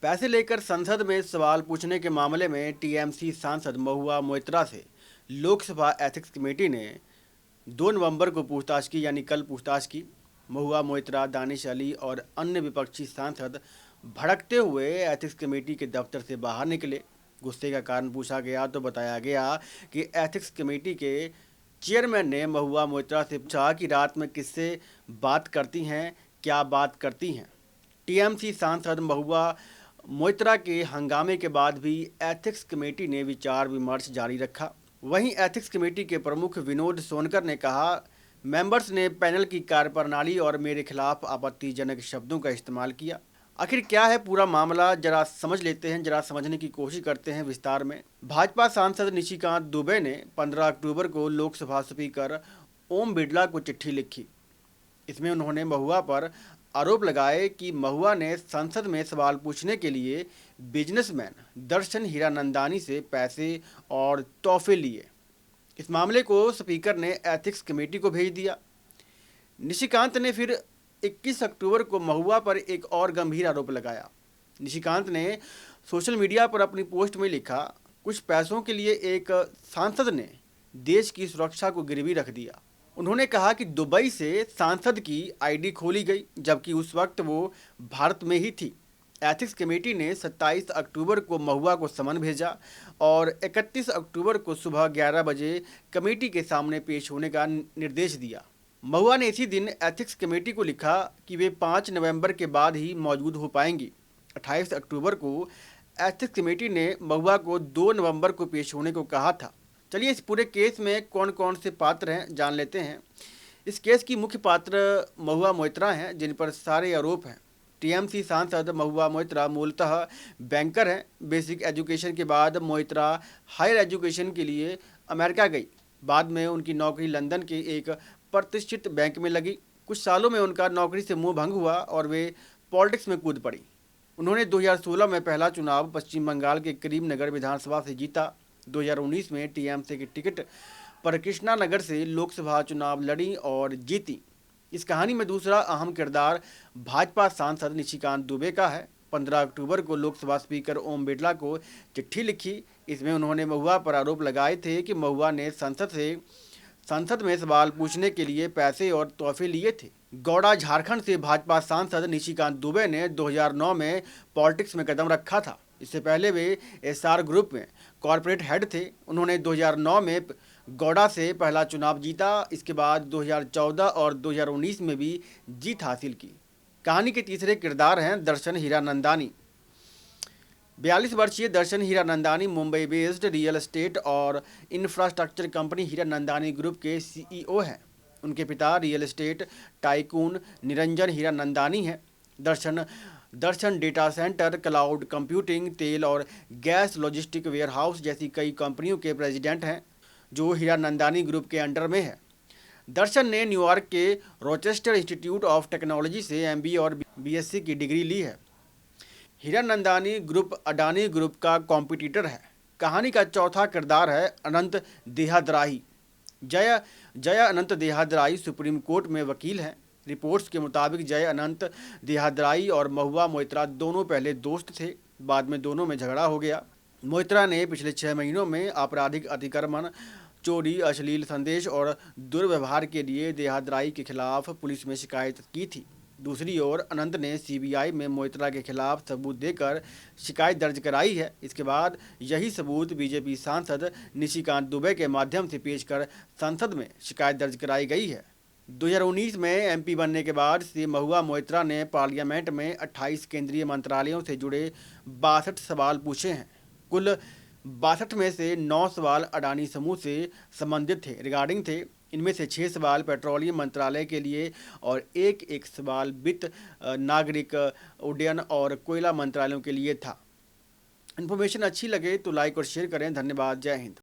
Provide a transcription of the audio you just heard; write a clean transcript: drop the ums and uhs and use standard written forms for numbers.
पैसे लेकर संसद में सवाल पूछने के मामले में टीएमसी सांसद महुआ मोइत्रा से लोकसभा एथिक्स कमेटी ने 2 नवंबर को पूछताछ की, यानी कल पूछताछ की। महुआ मोइत्रा, दानिश अली और अन्य विपक्षी सांसद भड़कते हुए एथिक्स कमेटी के दफ्तर से बाहर निकले। गुस्से का कारण पूछा गया तो बताया गया कि एथिक्स कमेटी के चेयरमैन ने महुआ मोइत्रा से पूछा कि रात में किससे बात करती हैं, क्या बात करती हैं। टीएमसी सांसद महुआ मोइत्रा के हंगामे के बाद भी एथिक्स कमेटी ने विचार विमर्श जारी रखा। वहीं एथिक्स कमेटी के प्रमुख विनोद सोनकर ने कहा, मेंबर्स ने पैनल की कार्यप्रणाली और मेरे खिलाफ आपत्तिजनक शब्दों का इस्तेमाल किया। आखिर क्या है पूरा मामला, जरा समझ लेते हैं, जरा समझने की कोशिश करते हैं विस्तार में। भाजपा सांसद निशिकांत दुबे ने 15 अक्टूबर को लोकसभा स्पीकर ओम बिरला को चिट्ठी लिखी। इसमें उन्होंने महुआ पर आरोप लगाए कि महुआ ने संसद में सवाल पूछने के लिए बिजनेसमैन दर्शन हीरानंदानी से पैसे और तोहफे लिए। इस मामले को स्पीकर ने एथिक्स कमेटी को भेज दिया। निशिकांत ने फिर 21 अक्टूबर को महुआ पर एक और गंभीर आरोप लगाया। निशिकांत ने सोशल मीडिया पर अपनी पोस्ट में लिखा, कुछ पैसों के लिए एक सांसद ने देश की सुरक्षा को गिरवी रख दिया। उन्होंने कहा कि दुबई से सांसद की आईडी खोली गई, जबकि उस वक्त वो भारत में ही थी। एथिक्स कमेटी ने 27 अक्टूबर को महुआ को समन भेजा और 31 अक्टूबर को सुबह 11 बजे कमेटी के सामने पेश होने का निर्देश दिया। महुआ ने इसी दिन एथिक्स कमेटी को लिखा कि वे 5 नवंबर के बाद ही मौजूद हो पाएंगी। 28 अक्टूबर को एथिक्स कमेटी ने महुआ को 2 नवंबर को पेश होने को कहा था। चलिए इस पूरे केस में कौन कौन से पात्र हैं जान लेते हैं। इस केस की मुख्य पात्र महुआ मोइत्रा हैं, जिन पर सारे आरोप हैं। टीएमसी सांसद महुआ मोइत्रा मूलतः बैंकर हैं। बेसिक एजुकेशन के बाद मोइत्रा हायर एजुकेशन के लिए अमेरिका गई। बाद में उनकी नौकरी लंदन के एक प्रतिष्ठित बैंक में लगी। कुछ सालों में उनका नौकरी से मुंह भंग हुआ और वे पॉलिटिक्स में कूद पड़ी। उन्होंने 2016 में पहला चुनाव पश्चिम बंगाल के करीमनगर विधानसभा से जीता। 2019 में टीएमसी की टिकट पर कृष्णानगर से लोकसभा चुनाव लड़ी और जीती। इस कहानी में दूसरा अहम किरदार भाजपा सांसद निशिकांत दुबे का है। 15 अक्टूबर को लोकसभा स्पीकर ओम बिरला को चिट्ठी लिखी। इसमें उन्होंने महुआ पर आरोप लगाए थे कि महुआ ने संसद में सवाल पूछने के लिए पैसे और तोहफे लिए थे। गौड़ा, झारखंड से भाजपा सांसद निशिकांत दुबे ने 2009 में पॉलिटिक्स में कदम रखा था। इससे पहले वे एसआर ग्रुप में कॉरपोरेट हेड थे। उन्होंने 2009 में गौड़ा से पहला चुनाव जीता। इसके बाद 2014 और 2019 में भी जीत हासिल की। कहानी के तीसरे किरदार हैं दर्शन हीरानंदानी। 42 वर्षीय Darshan Hiranandani Mumbai based real estate और इंफ्रास्ट्रक्चर कंपनी हीरानंदानी ग्रुप के सीईओ हैं। उनके पिता real estate tycoon Niranjan Hiranandani हैं। Darshan data centre, cloud computing, तेल और गैस लॉजिस्टिक वेयरहाउस जैसी कई कंपनियों के प्रेसिडेंट हैं, जो हीरानंदानी ग्रुप के अंडर में है। दर्शन ने न्यूयॉर्क के रोचेस्टर इंस्टीट्यूट ऑफ टेक्नोलॉजी से एमबीए और बीएससी की डिग्री ली है। हीरानंदानी ग्रुप अडानी ग्रुप का कॉम्पिटिटर है। कहानी का चौथा किरदार है अनंत देहादराई। जय अनंत देहादराई सुप्रीम कोर्ट में वकील हैं। रिपोर्ट्स के मुताबिक जय अनंत देहादराई और महुआ मोइत्रा दोनों पहले दोस्त थे। बाद में दोनों में झगड़ा हो गया। मोइत्रा ने पिछले 6 महीनों में आपराधिक अतिक्रमण, चोरी, अश्लील संदेश और दुर्व्यवहार के लिए देहादराई के खिलाफ पुलिस में शिकायत की थी। दूसरी ओर अनंत ने सीबीआई में मोइत्रा के खिलाफ सबूत देकर शिकायत दर्ज कराई है। इसके बाद यही सबूत बीजेपी सांसद निशिकांत दुबे के माध्यम से पेश कर संसद में शिकायत दर्ज कराई गई है। 2019 में एमपी बनने के बाद से महुआ मोइत्रा ने पार्लियामेंट में 28 केंद्रीय मंत्रालयों से जुड़े 62 सवाल पूछे हैं। कुल 62 में से 9 सवाल अडानी समूह से संबंधित थे। इनमें से 6 सवाल पेट्रोलियम मंत्रालय के लिए और एक सवाल वित्त, नागरिक उड्डयन और कोयला मंत्रालयों के लिए था। इन्फॉर्मेशन अच्छी लगे तो लाइक और शेयर करें। धन्यवाद। जय हिंद।